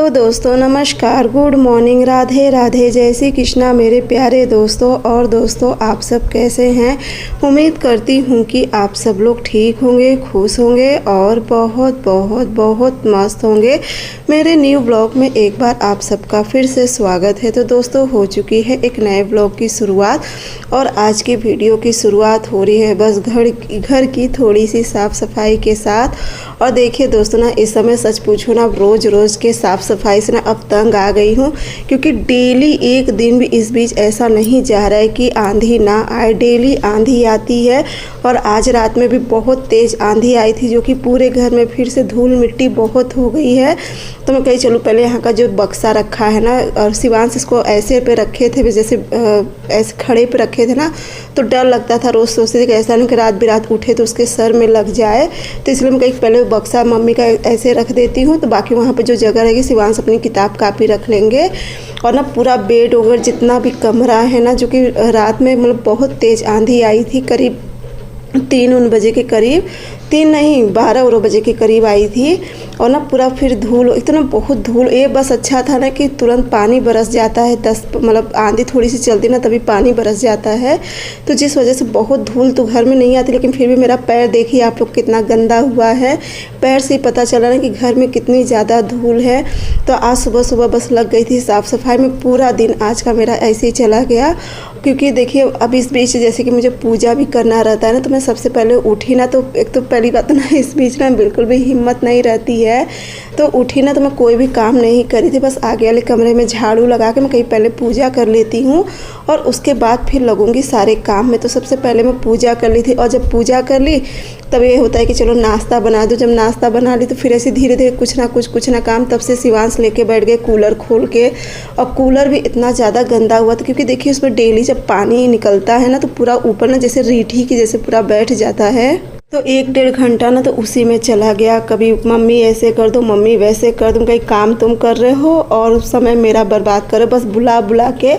Hello दोस्तों, नमस्कार, good morning, Radhe Radhe, जय श्री कृष्णा मेरे प्यारे दोस्तों। और दोस्तों, आप सब कैसे हैं? उम्मीद करती हूँ कि आप सब लोग ठीक होंगे, खुश होंगे और बहुत बहुत बहुत मस्त होंगे। मेरे न्यू ब्लॉग में एक बार आप सबका फिर से स्वागत है। तो दोस्तों, हो चुकी है एक नए ब्लॉग की शुरुआत और आज की वीडियो की शुरुआत हो रही है बस घर की थोड़ी सी साफ़ सफाई के साथ। और देखिए दोस्तों ना, इस समय सच पूछो ना, रोज़ के साफ़ सफाई से ना अब तंग आ गई हूँ, क्योंकि डेली एक दिन भी इस बीच ऐसा नहीं जा रहा है कि आंधी ना आए। डेली आंधी आती है और आज रात में भी बहुत तेज़ आंधी आई थी, जो कि पूरे घर में फिर से धूल मिट्टी बहुत हो गई है। तो मैं कही चलूँ, पहले यहाँ का जो बक्सा रखा है ना, और शिवांश इसको ऐसे पे रखे थे, जैसे ऐसे खड़े पे रखे थे ना, तो डर लगता था। रोज़ सोचते थे कि ऐसा नहीं कि रात बिरात उठे तो उसके सर में लग जाए। तो इसलिए मैं कहीं पहले बक्सा मम्मी का ऐसे रख देती हूँ, तो बाकी वहाँ पे जो जगह रहेगी शिवांश अपनी किताब कापी रख लेंगे। और ना पूरा बेड वगैरह जितना भी कमरा है ना, जो कि रात में मतलब बहुत तेज़ आंधी आई थी, करीब 3 बजे के करीब, 3 नहीं 12 बजे के करीब आई थी। और ना पूरा फिर धूल, इतना बहुत धूल। ये बस अच्छा था ना कि तुरंत पानी बरस जाता है, मतलब आंधी थोड़ी सी चलती ना तभी पानी बरस जाता है, तो जिस वजह से बहुत धूल तो घर में नहीं आती। लेकिन फिर भी मेरा पैर देखिए आप लोग कितना गंदा हुआ है। पैर से ही पता चला ना कि घर में कितनी ज़्यादा धूल है। तो आज सुबह बस लग गई थी साफ़ सफाई में। पूरा दिन आज का मेरा ऐसे ही चला गया, क्योंकि देखिए अब इस बीच जैसे कि मुझे पूजा भी करना रहता है ना, तो मैं सबसे पहले उठी ना, तो एक तो पहली बात ना, इस बीच ना बिल्कुल भी हिम्मत नहीं रहती है। तो उठी ना तो मैं कोई भी काम नहीं करी थी, बस आगे वाले कमरे में झाड़ू लगा के मैं कहीं पहले पूजा कर लेती हूँ और उसके बाद फिर लगूंगी सारे काम में। तो सबसे पहले मैं पूजा कर ली थी, और जब पूजा कर ली तब ये होता है कि चलो नाश्ता बना दो। जब नाश्ता बना ली तो फिर ऐसे धीरे धीरे कुछ ना काम। तब से शिवांश लेके बैठ गए कूलर खोल के, और कूलर भी इतना ज़्यादा गंदा हुआ था, क्योंकि देखिए उसमें डेली जब पानी निकलता है ना, तो पूरा ऊपर ना जैसे रीठी की जैसे पूरा बैठ जाता है। तो 1-1.5 घंटा ना तो उसी में चला गया। कभी मम्मी ऐसे कर दो, मम्मी वैसे कर दो, कहीं काम तुम कर रहे हो और उस समय मेरा बर्बाद करो, बस बुला के।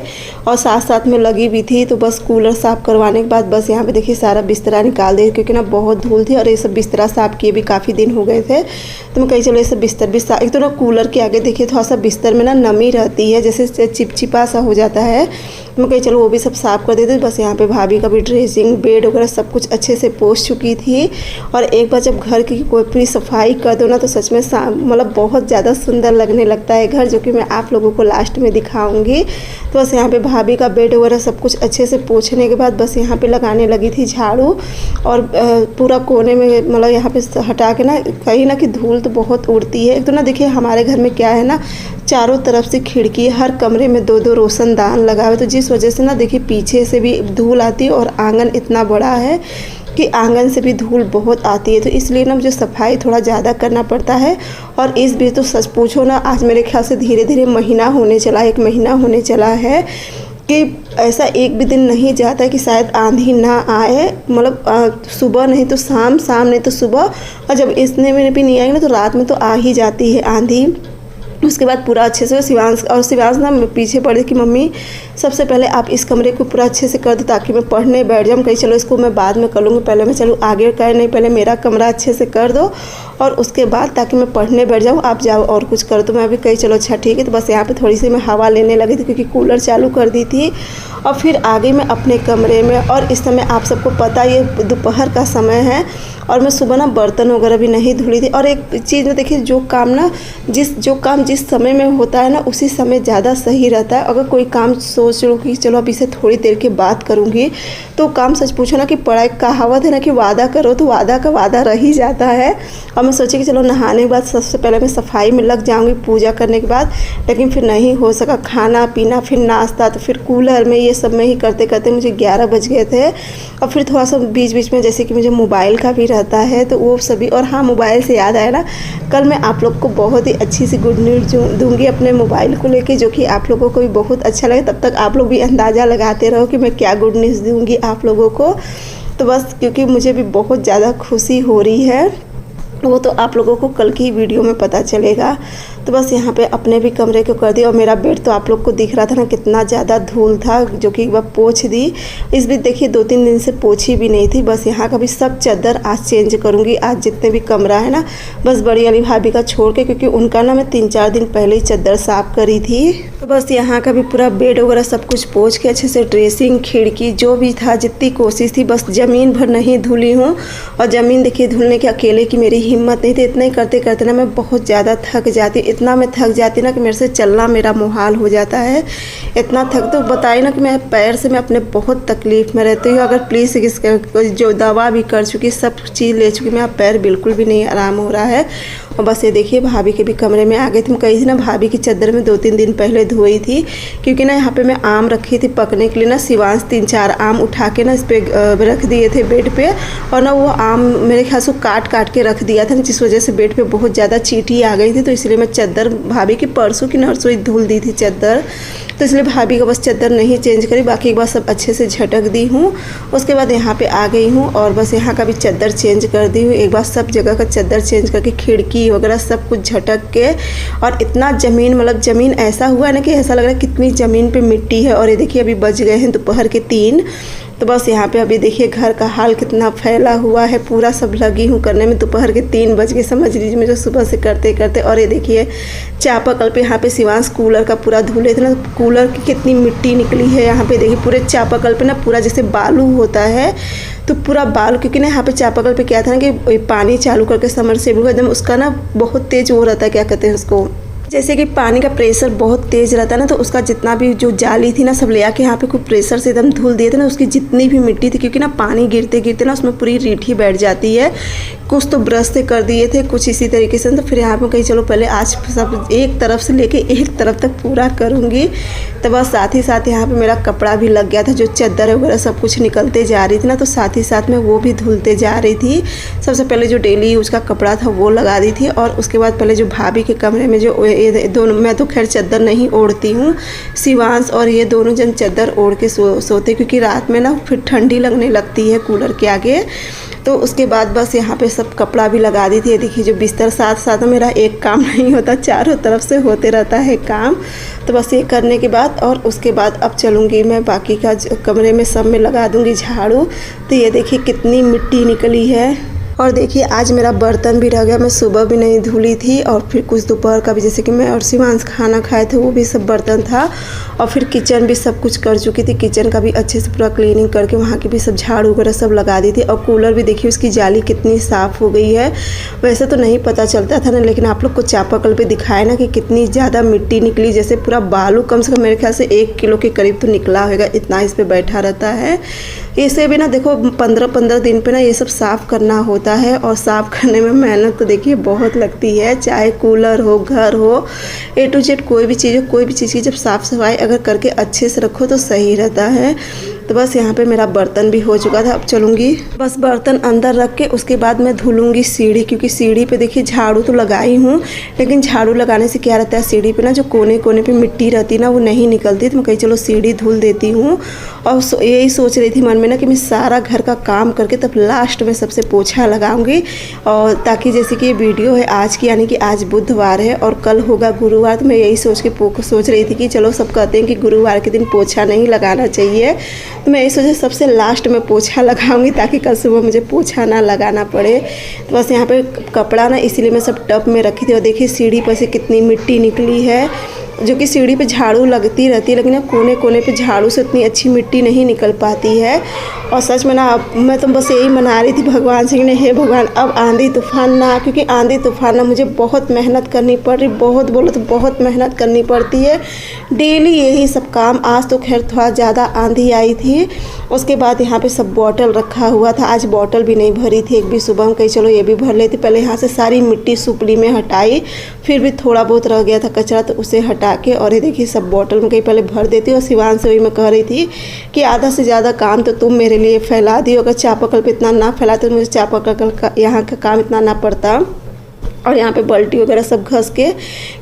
और साथ में लगी भी थी। तो बस कूलर साफ़ करवाने के बाद बस यहाँ पे देखिए सारा बिस्तरा निकाल दे, क्योंकि ना बहुत धूल थी और ये सब बिस्तरा साफ़ किए भी काफ़ी दिन हो गए थे। तो मैं कहीं चलो ये सब बिस्तर भी साफ। एक तो ना कूलर के आगे देखिए थोड़ा सा बिस्तर में ना नमी रहती है, जैसे चिपचिपा सा हो जाता है। मैं कहीं चलो वो भी सब साफ़ कर देते। बस यहाँ पे भाभी का भी ड्रेसिंग, बेड वगैरह सब कुछ अच्छे से पोंछ चुकी थी। और एक बार जब घर की कोई पूरी सफाई कर दो ना, तो सच में मतलब बहुत ज़्यादा सुंदर लगने लगता है घर, जो कि मैं आप लोगों को लास्ट में दिखाऊंगी। तो बस यहाँ पे भाभी का बेड वगैरह सब कुछ अच्छे से पोंछने के बाद बस यहाँ पे लगाने लगी थी झाड़ू। और पूरा कोने में मतलब यहाँ पे हटा के ना, कहीं ना कि धूल तो बहुत उड़ती है। एक तो ना देखिए हमारे घर में क्या है ना, चारों तरफ से खिड़की, हर कमरे में 2-2 रोशनदान लगा हुआ, तो जिस वजह से ना देखिए पीछे से भी धूल आती है। और आंगन इतना बड़ा है कि आंगन से भी धूल बहुत आती है, तो इसलिए ना मुझे सफाई थोड़ा ज़्यादा करना पड़ता है। और इस बीच तो सच पूछो ना, आज मेरे ख्याल से धीरे धीरे महीना होने चला, 1 महीना होने चला है कि ऐसा एक भी दिन नहीं जाता कि शायद आंधी ना आए। मतलब सुबह नहीं तो शाम, शाम नहीं तो सुबह, और जब इतने में भी नहीं आएगी ना तो रात में तो आ ही जाती है आंधी। उसके बाद पूरा अच्छे से शिवांश ना पीछे पड़े कि मम्मी सबसे पहले आप इस कमरे को पूरा अच्छे से कर दो, ताकि मैं पढ़ने बैठ जाऊँ। कहीं चलो इसको मैं बाद में कर लूँगी, पहले मैं चलूँ आगे कर, नहीं पहले मेरा कमरा अच्छे से कर दो और उसके बाद ताकि मैं पढ़ने बैठ जाऊँ, आप जाओ और कुछ करो। तो मैं अभी कहीं चलो अच्छा ठीक है। तो बस यहाँ पे थोड़ी सी मैं हवा लेने लगी थी, क्योंकि कूलर चालू कर दी थी। और फिर आगे मैं अपने कमरे में, और इस समय आप सबको पता ये दोपहर का समय है और मैं सुबह ना बर्तन वगैरह भी नहीं धुली थी। और एक चीज़ में देखिए, जो काम जिस समय में होता है ना, उसी समय ज़्यादा सही रहता है। अगर कोई काम सोच लो कि चलो अब इसे थोड़ी देर के बाद करूँगी, तो काम सच पूछो ना कि पढ़ाई कहावत है ना कि वादा करो तो वादा का वादा रह ही जाता है। और मैं सोची कि चलो नहाने के बाद सबसे पहले मैं सफाई में लग जाऊँगी पूजा करने के बाद, लेकिन फिर नहीं हो सका। खाना पीना, फिर नाश्ता, तो फिर कूलर में ये सब में ही करते करते मुझे 11 बज गए थे। और फिर थोड़ा सा बीच में जैसे कि मुझे मोबाइल का भी रहता है, तो वो सभी। और हाँ, मोबाइल से याद आया ना, कल मैं आप लोग को बहुत ही अच्छी सी गुड न्यूज़ दूंगी अपने मोबाइल को लेके, जो कि आप लोगों को भी बहुत अच्छा लगे। तब तक आप लोग भी अंदाज़ा लगाते रहो कि मैं क्या गुड न्यूज़ दूंगी आप लोगों को। तो बस क्योंकि मुझे भी बहुत ज़्यादा खुशी हो रही है, वो तो आप लोगों को कल की वीडियो में पता चलेगा। तो बस यहाँ पे अपने भी कमरे को कर दिया। और मेरा बेड तो आप लोग को दिख रहा था ना कितना ज़्यादा धूल था, जो कि एक बार पोंछ दी। इस बीच देखिए 2-3 दिन से पोंछी भी नहीं थी। बस यहाँ का भी सब चादर आज चेंज करूँगी। आज जितने भी कमरा है ना, बस बड़ी वाली भाभी का छोड़ के, क्योंकि उनका ना मैं 3-4 दिन पहले ही चादर साफ़ करी थी। तो बस यहाँ का भी पूरा बेड वगैरह सब कुछ पोंछ के अच्छे से ड्रेसिंग, खिड़की जो भी था, जितनी कोशिश थी, बस ज़मीन भर नहीं धुली हूँ। और ज़मीन देखिए धुलने के अकेले की मेरी हिम्मत नहीं थी। इतना ही करते करते ना मैं बहुत ज़्यादा थक जाती, इतना मैं थक जाती ना कि मेरे से चलना मेरा मुहाल हो जाता है। इतना थक तो बताइए ना कि मैं पैर से मैं अपने बहुत तकलीफ़ में रहती हूँ। अगर प्लीज़ जो दवा भी कर चुकी, सब चीज़ ले चुकी, मेरा पैर बिल्कुल भी नहीं आराम हो रहा है। और बस ये देखिए भाभी के भी कमरे में आ गई थी। मैं कही थी ना भाभी की चादर में 2-3 दिन पहले धोई थी, क्योंकि ना यहाँ पे मैं आम रखी थी पकने के लिए ना। शिवांश 3-4 आम उठा के ना इस पर रख दिए थे बेड पे, और ना वो आम मेरे ख्याल से काट के रख दिया था, जिस वजह से बेड पे बहुत ज़्यादा चींटी आ गई थी। तो इसलिए मैं चादर भाभी की परसों की नरसों ही धुल दी थी चादर। तो इसलिए भाभी का बस चादर नहीं चेंज करी, बाकी एक बार सब अच्छे से झटक दी हूँ। उसके बाद यहाँ पे आ गई हूँ और बस यहाँ का भी चादर चेंज कर दी हूँ। एक बार सब जगह का चादर चेंज करके खिड़की वगैरह सब कुछ झटक के, और इतना ज़मीन, मतलब ज़मीन ऐसा हुआ है ना कि ऐसा लग रहा है कितनी ज़मीन पे मिट्टी है। और ये देखिए अभी बज गए हैं दोपहर के 3। तो बस यहाँ पे अभी देखिए घर का हाल कितना फैला हुआ है, पूरा सब लगी हूँ करने में। दोपहर के 3 बज के समझ लीजिए मुझे, सुबह से करते करते। और ये देखिए चापाकल पे यहाँ पे शिवांश कूलर का पूरा धुले थे ना, कूलर की कितनी मिट्टी निकली है यहाँ पे। देखिए पूरे चापाकल पे ना पूरा जैसे बालू होता है, तो पूरा बालू, क्योंकि ना यहाँ पे चापाकल पे क्या था ना कि पानी चालू करके समरसेबल एकदम उसका ना बहुत तेज़ वो रहता है, क्या कहते हैं उसको, जैसे कि पानी का प्रेशर बहुत तेज़ रहता है ना, तो उसका जितना भी जो जाली थी ना सब ले आके यहाँ पे खूब प्रेशर से एकदम धुल दिए थे ना। उसकी जितनी भी मिट्टी थी, क्योंकि ना पानी गिरते गिरते ना उसमें पूरी रीठी बैठ जाती है। कुछ तो ब्रश से कर दिए थे, कुछ इसी तरीके से। तो फिर यहाँ पे कहीं चलो पहले आज सब एक तरफ से लेके एक तरफ तक पूरा करूँगी। तो बस साथ ही साथ यहाँ पे मेरा कपड़ा भी लग गया था, जो चादर वगैरह सब कुछ निकलते जा रही थी ना, तो साथ ही साथ में वो भी धुलते जा रही थी। सबसे पहले जो डेली यूज का कपड़ा था वो लगा दी थी, और उसके बाद पहले जो भाभी के कमरे में जो दोनों, मैं तो खैर चादर नहीं ओढ़ती हूँ, शिवांश और ये दोनों जन चादर ओढ़ के सोते, क्योंकि रात में ना फिर ठंडी लगने लगती है कूलर के आगे। तो उसके बाद बस यहाँ पे सब कपड़ा भी लगा दी थी। ये देखिए जो बिस्तर, साथ साथ मेरा एक काम नहीं होता, चारों तरफ से होते रहता है काम। तो बस ये करने के बाद, और उसके बाद अब चलूँगी मैं बाकी का कमरे में सब में लगा दूँगी झाड़ू। तो ये देखिए कितनी मिट्टी निकली है। और देखिए आज मेरा बर्तन भी रह गया, मैं सुबह भी नहीं धुली थी, और फिर कुछ दोपहर का भी, जैसे कि मैं और शिवांश खाना खाए थे, वो भी सब बर्तन था। और फिर किचन भी सब कुछ कर चुकी थी, किचन का भी अच्छे से पूरा क्लीनिंग करके वहाँ की भी सब झाड़ू वगैरह सब लगा दी थी। और कूलर भी देखिए उसकी जाली कितनी साफ़ हो गई है। वैसे तो नहीं पता चलता था ना, लेकिन आप लोग को चापाकल पे दिखाया ना कि कितनी ज़्यादा मिट्टी निकली, जैसे पूरा बालू कम से कम मेरे ख्याल से 1 किलो के करीब तो निकला होगा, इतना इस पर बैठा रहता है। इसे भी ना देखो 15-15 दिन पे ना ये सब साफ़ करना होता है, और साफ़ करने में मेहनत तो देखिए बहुत लगती है। चाहे कूलर हो, घर हो, A to Z कोई भी चीज़ हो, कोई भी चीज़ की जब साफ़ सफाई अगर करके अच्छे से रखो तो सही रहता है। तो बस यहाँ पे मेरा बर्तन भी हो चुका था। अब चलूँगी बस बर्तन अंदर रख के, उसके बाद मैं धुलूँगी सीढ़ी, क्योंकि सीढ़ी पे देखिए झाड़ू तो लगाई हूँ, लेकिन झाड़ू लगाने से क्या रहता है, सीढ़ी पे ना जो कोने कोने पे मिट्टी रहती ना वो नहीं निकलती। तो मैं कहीं चलो सीढ़ी धुल देती हूँ। और यही सोच रही थी मन में ना कि मैं सारा घर का काम करके तब लास्ट में सबसे पोछा लगाऊंगी, और ताकि जैसे कि ये वीडियो है आज की, यानी कि आज बुधवार है और कल होगा गुरुवार। तो मैं यही सोच रही थी कि चलो सब कहते हैं कि गुरुवार के दिन पोछा नहीं लगाना चाहिए, तो मैं यही सोचा सबसे लास्ट में पोछा लगाऊंगी, ताकि कल सुबह मुझे पोछा ना लगाना पड़े। तो बस यहाँ पे कपड़ा ना इसीलिए मैं सब टब में रखी थी। और देखिए सीढ़ी पर से कितनी मिट्टी निकली है, जो कि सीढ़ी पे झाड़ू लगती रहती है, लेकिन कोने कोने पे झाड़ू से उतनी अच्छी मिट्टी नहीं निकल पाती है। और सच में ना अब मैं तो बस यही मना रही थी भगवान से कि नहीं, हे भगवान अब आंधी तूफान ना, क्योंकि आंधी तूफान ना मुझे बहुत मेहनत करनी पड़ रही, बहुत बोलो तो बहुत मेहनत करनी पड़ती है डेली यही सब काम। आज तो खैर थोड़ा ज़्यादा आंधी आई थी। उसके बाद यहाँ पे सब बॉटल रखा हुआ था, आज बॉटल भी नहीं भरी थी एक भी। सुबह हम कहीं चलो ये भी भर लेती, पहले यहाँ से सारी मिट्टी सुपली में हटाई, फिर भी थोड़ा बहुत रह गया था कचरा तो उसे हटा के, और ये देखिए सब बॉटल में कहीं पहले भर देती। और शिवांश से वही मैं कह रही थी कि आधा से ज़्यादा काम तो तुम मेरे लिए फैला दियो, अगर चापाकल पे इतना ना फैलाते तो मुझे चापाकल का यहाँ का काम इतना ना पड़ता। और यहाँ पे बाल्टी वगैरह सब घस के,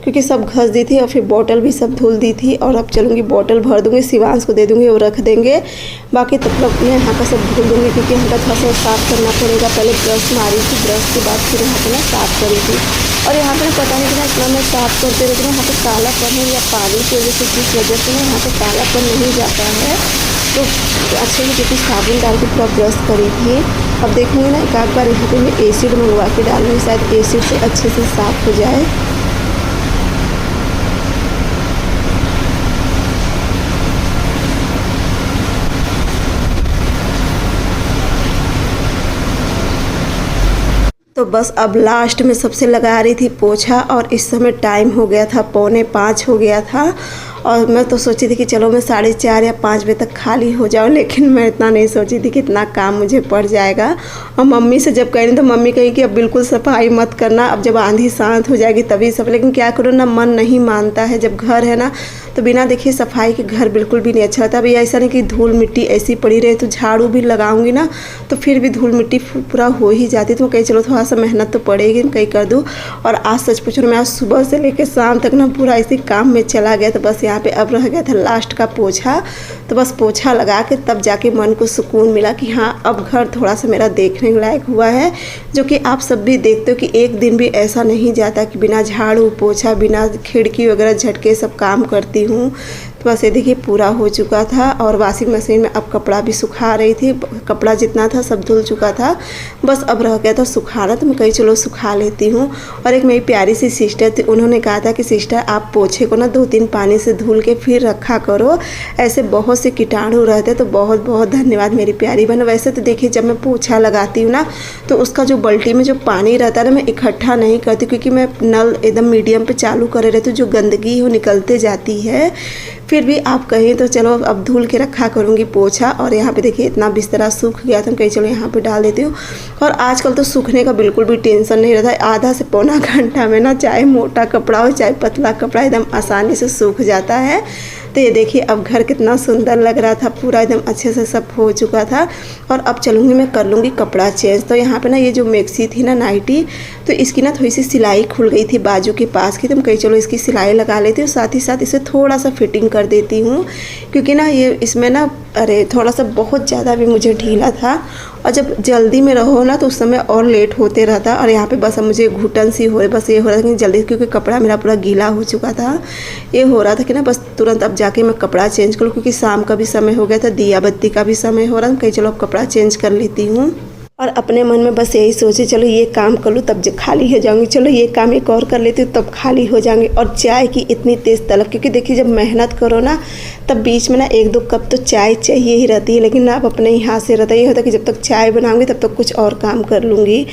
क्योंकि सब घस दी थी और फिर बॉटल भी सब धुल दी थी। और अब चलूँगी बॉटल भर दूँगी, शिवांश को दे दूँगी, वो रख देंगे। बाकी तब तक मैं यहाँ का सब धुल दूँगी, क्योंकि हमका थोड़ा सा साफ़ करना पड़ेगा। पहले ब्रश मारी थी, ब्रश के बाद फिर यहाँ पर ना साफ़ करी थी। और यहाँ पर पता नहीं कि इतना मैं साफ़ करते रहती हूँ, यहाँ पर कालापन है या पानी की वजह से, जिस वजह से ना यहाँ पर कालापन नहीं जाता है। तो अच्छे से क्योंकि साबुन डाल के पूरा ब्रश करी थी। अब देखूँगी ना एक आध बार यहाँ पे मैं एसिड मंगवा के डालूँगी, शायद एसिड से अच्छे से साफ़ हो जाए। तो बस अब लास्ट में सबसे लगा रही थी पोछा, और इस समय टाइम हो गया था 4:45 हो गया था। और मैं तो सोची थी कि चलो मैं 4:30 या 5 बजे तक खाली हो जाऊँ, लेकिन मैं इतना नहीं सोची थी कि इतना काम मुझे पड़ जाएगा। और मम्मी से जब कह रही तो मम्मी कही कि अब बिल्कुल सफाई मत करना, अब जब आंधी शांत हो जाएगी तभी सब। लेकिन क्या करो ना, मन नहीं मानता है। जब घर है ना तो बिना देखिए सफाई के घर बिल्कुल भी नहीं अच्छा लगता। अभी ऐसा नहीं कि धूल मिट्टी ऐसी पड़ी रहे, तो झाड़ू भी लगाऊंगी ना तो फिर भी धूल मिट्टी पूरा हो ही जाती। तो कहीं चलो थोड़ा सा मेहनत तो पड़ेगी, कहीं कर दूँ। और आज सच पूछो मैं आज सुबह से लेकर शाम तक ना पूरा इसी काम में चला गया। तो बस यहाँ पे अब रह गया था लास्ट का पोछा। तो बस पोछा लगा के तब जाके मन को सुकून मिला कि हाँ अब घर थोड़ा सा मेरा देखने लायक हुआ है। जो कि आप सब भी देखते हो कि एक दिन भी ऐसा नहीं जाता कि बिना झाड़ू पोछा, बिना खिड़की वगैरह झटके सब काम करती हूँ। तो बस ये देखिए पूरा हो चुका था। और वॉशिंग मशीन में अब कपड़ा भी सुखा रही थी, कपड़ा जितना था सब धुल चुका था, बस अब रह गया था सुखाना। तो मैं कही चलो सुखा लेती हूँ। और एक मेरी प्यारी सी सिस्टर थी, उन्होंने कहा था कि सिस्टर आप पोछे को ना 2-3 पानी से धुल के फिर रखा करो, ऐसे बहुत से कीटाणु रहते। तो बहुत बहुत धन्यवाद मेरी प्यारी बहन। वैसे तो देखिए जब मैं पोछा लगाती हूँ ना तो उसका जो बाल्टी में जो पानी रहता है ना, मैं इकट्ठा नहीं करती, क्योंकि मैं नल एकदम मीडियम पे चालू करे रहती हूँ, जो गंदगी है वो निकलते जाती है। फिर भी आप कहें तो चलो अब धुल के रखा करूँगी पोछा। और यहाँ पे देखिए इतना बिस्तरा सूख गया था, कहीं चलो यहाँ पे डाल देती हूँ। और आजकल तो सूखने का बिल्कुल भी टेंशन नहीं रहता है, आधा से पौना घंटा में ना चाहे मोटा कपड़ा हो चाहे पतला कपड़ा एकदम आसानी से सूख जाता है। तो ये देखिए अब घर कितना सुंदर लग रहा था, पूरा एकदम अच्छे से सब हो चुका था। और अब चलूँगी मैं कर लूँगी कपड़ा चेंज। तो यहाँ पे ना ये जो मैक्सी थी ना नाइटी, तो इसकी ना थोड़ी सी सिलाई खुल गई थी बाजू के पास की। तो मैं कही चलो इसकी सिलाई लगा लेती हूँ, साथ ही साथ इसे थोड़ा सा फिटिंग कर देती हूँ, क्योंकि ना ये इसमें ना अरे थोड़ा सा बहुत ज़्यादा भी मुझे ढीला था। और जब जल्दी में रहो ना तो उस समय और लेट होते रहता। और यहाँ पे बस अब मुझे घुटन सी हो रही, बस ये हो रहा था कि जल्दी, क्योंकि कपड़ा मेरा पूरा गीला हो चुका था। ये हो रहा था कि ना बस तुरंत अब जाके मैं कपड़ा चेंज करूँ, क्योंकि शाम का भी समय हो गया था, दिया बत्ती का भी समय हो रहा था। कहीं चलो अब कपड़ा चेंज कर लेती हूँ। और अपने मन में बस यही सोचे चलो ये काम कर लूँ तब खाली हो जाऊँगी, चलो ये काम एक और कर लेती हूँ तब खाली हो जाएंगे। और चाय की इतनी तेज़ तलब, क्योंकि देखिए जब मेहनत करो ना तब बीच में ना 1-2 कप तो चाय चाहिए ही रहती है। लेकिन ना अब अपने ही हाथ से रहता, ये होता कि जब तक चाय बनाऊंगी तब तक कुछ और काम कर लूँगी।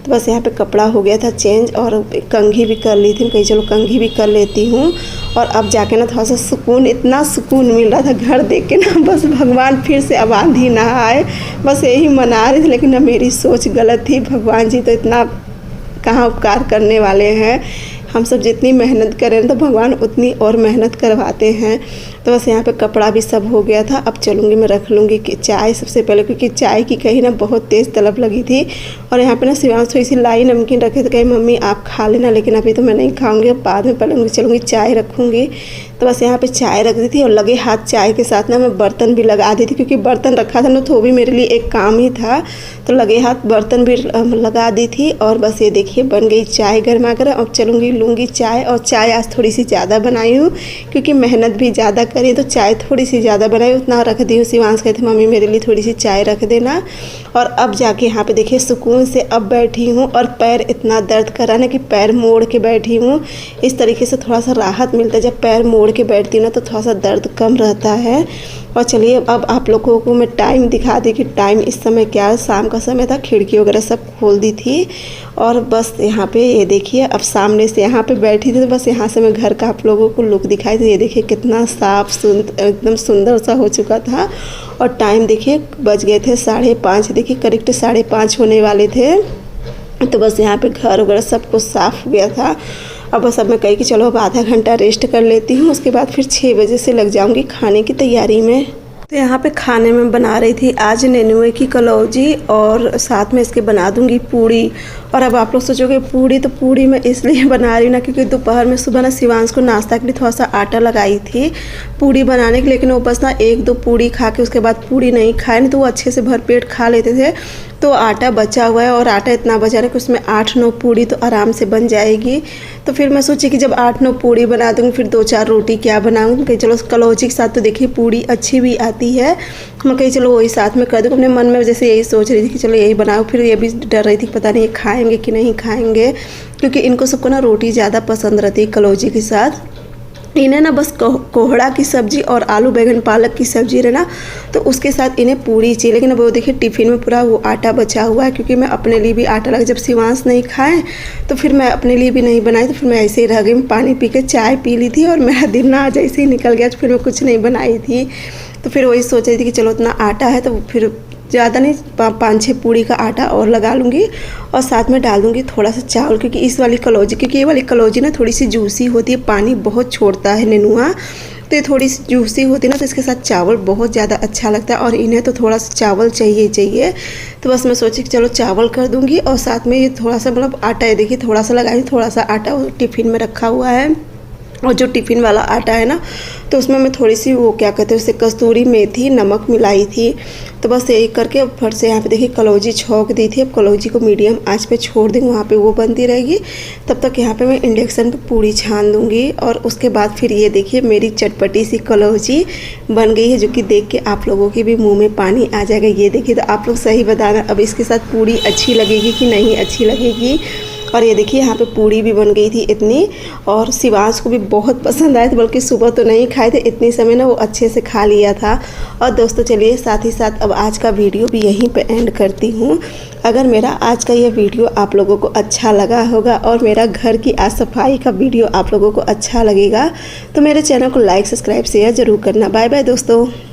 तो बस यहाँ पे कपड़ा हो गया था चेंज, और कंघी भी कर ली थी, कहीं चलो कंघी भी कर लेती हूँ। और अब जाके ना थोड़ा सा सुकून, इतना सुकून मिल रहा था घर देख के ना, बस भगवान फिर से अब आंधी ना आए, बस यही मना रही थी। लेकिन ना मेरी सोच गलत थी, भगवान जी तो इतना कहाँ उपकार करने वाले हैं। हम सब जितनी मेहनत करें तो भगवान उतनी और मेहनत करवाते हैं। तो बस यहाँ पे कपड़ा भी सब हो गया था। अब चलूँगी मैं रख लूँगी कि चाय सबसे पहले, क्योंकि चाय की कहीं ना बहुत तेज़ तलब लगी थी। और यहाँ पे ना शिवांश थोड़ी सी लाई नमकीन रखे थे, कहीं मम्मी आप खा लेना, लेकिन अभी तो मैं नहीं खाऊंगी, अब बाद में पहले चलूँगी चाय रखूँगी। तो बस यहाँ पे चाय रख दी थी, और लगे हाथ चाय के साथ ना मैं बर्तन भी लगा दी थी, क्योंकि बर्तन रखा था ना तो भी मेरे लिए एक काम ही था। तो लगे हाथ बर्तन भी लगा दी थी। और बस ये देखिए बन गई चाय गर्मा गर्म। अब चलूँगी लूँगी चाय। और चाय आज थोड़ी सी ज़्यादा बनाई हूँ, क्योंकि मेहनत भी ज़्यादा करी तो चाय थोड़ी सी ज़्यादा बनाई, उतना रख दी हूँ। शिवांश कहते मम्मी मेरे लिए थोड़ी सी चाय रख देना। और अब जाके यहाँ पे देखिए सुकून से अब बैठी हूँ, और पैर इतना दर्द कर रहा है ना कि पैर मोड़ के बैठी हूँ। इस तरीके से थोड़ा सा राहत मिलता है, जब पैर मोड़ के बैठती हूँ ना तो थोड़ा सा दर्द कम रहता है। और चलिए अब आप लोगों को मैं टाइम दिखा दी कि टाइम इस समय क्या है। शाम का समय था, खिड़की वगैरह सब खोल दी थी। और बस यहाँ पे ये देखिए अब सामने से यहाँ पे बैठी थी, तो बस यहाँ से मैं घर का आप लोगों को लुक दिखाई थी। ये देखिए कितना साफ एकदम सुंदर सा हो चुका था। और टाइम देखिए बज गए थे 5:30, देखिए करेक्ट 5:30 होने वाले थे। तो बस यहाँ पे घर वगैरह सब कुछ साफ़ हो गया था। अब बस अब मैं कही कि चलो अब आधा घंटा रेस्ट कर लेती हूँ, उसके बाद फिर 6 बजे से लग जाऊँगी खाने की तैयारी में। तो यहाँ पे खाने में बना रही थी आज नेनुए की कलौजी और साथ में इसके बना दूंगी पूड़ी। और अब आप लोग सोचोगे पूड़ी, तो पूड़ी मैं इसलिए बना रही हूँ ना क्योंकि दोपहर में सुबह ना शिवांश को नाश्ता के लिए थोड़ा सा आटा लगाई थी पूड़ी बनाने के, लेकिन वो बस ना 1-2 पूड़ी खा के उसके बाद पूड़ी नहीं खाए, नहीं तो वो अच्छे से भरपेट खा लेते थे। तो आटा बचा हुआ है और आटा इतना बचा है कि उसमें 8-9 पूड़ी तो आराम से बन जाएगी। तो फिर मैं सोची कि जब 8-9 पूड़ी बना दूँगी फिर 2-4 रोटी क्या बनाऊँगी, कहीं चलो कलौजी के साथ तो देखिए पूड़ी अच्छी भी आती है, मैं कहीं चलो वही साथ में कर दूँ। अपने मन में जैसे यही सोच रही थी कि चलो यही बनाओ। फिर ये भी डर रही थी कि पता नहीं खाएंगे कि नहीं खाएंगे, क्योंकि इनको सबको ना रोटी ज़्यादा पसंद रहती है कलौजी के साथ। इन्हें ना बस कोहड़ा की सब्ज़ी और आलू बैंगन पालक की सब्ज़ी है ना, तो उसके साथ इन्हें पूड़ी चाहिए। लेकिन अब वो देखिए टिफ़िन में पूरा वो आटा बचा हुआ है, क्योंकि मैं अपने लिए भी आटा लगा, जब शिवांश नहीं खाए तो फिर मैं अपने लिए भी नहीं बनाई, तो फिर मैं ऐसे ही रह गई। पानी पी के चाय पी ली थी और मेरा दिन ना आज ऐसे ही निकल गया, तो फिर मैं कुछ नहीं बनाई थी। तो फिर वही सोच रही थी कि चलो इतना आटा है तो फिर ज़्यादा नहीं 5-6 पूड़ी का आटा और लगा लूँगी और साथ में डाल दूँगी थोड़ा सा चावल, क्योंकि इस वाली कलौजी, क्योंकि ये वाली कलौजी ना थोड़ी सी जूसी होती है, पानी बहुत छोड़ता है नेनुआ, तो ये थोड़ी सी जूसी होती है ना, तो इसके साथ चावल बहुत ज़्यादा अच्छा लगता है। और इन्हें तो थोड़ा सा चावल चाहिए, तो बस मैं सोची कि चलो चावल कर दूँगी और साथ में ये थोड़ा सा मतलब आटा है, देखिए थोड़ा सा लगाई, थोड़ा सा आटा टिफ़िन में रखा हुआ है। और जो टिफ़िन वाला आटा है ना, तो उसमें मैं थोड़ी सी वो क्या कहते हैं उसे कस्तूरी मेथी नमक मिलाई थी। तो बस यही करके अब फिर से यहाँ पे देखिए कलौजी छौंक दी थी। अब कलौजी को मीडियम आंच पे छोड़ देंगे, वहाँ पे वो बनती रहेगी। तब तक यहाँ पे मैं इंडक्शन पे पूड़ी छान दूँगी और उसके बाद फिर ये देखिए मेरी चटपटी सी कलौजी बन गई है, जो कि देख के आप लोगों के भी मुँह में पानी आ जाएगा। ये देखिए, तो आप लोग सही बताना अब इसके साथ पूड़ी अच्छी लगेगी कि नहीं अच्छी लगेगी। और ये देखिए यहाँ पे पूड़ी भी बन गई थी इतनी, और शिवांश को भी बहुत पसंद आए थे, बल्कि सुबह तो नहीं खाए थे, इतनी समय ना वो अच्छे से खा लिया था। और दोस्तों चलिए साथ ही साथ अब आज का वीडियो भी यहीं पे एंड करती हूँ। अगर मेरा आज का ये वीडियो आप लोगों को अच्छा लगा होगा और मेरा घर की आज सफाई का वीडियो आप लोगों को अच्छा लगेगा, तो मेरे चैनल को लाइक सब्सक्राइब शेयर ज़रूर करना। बाय बाय दोस्तों।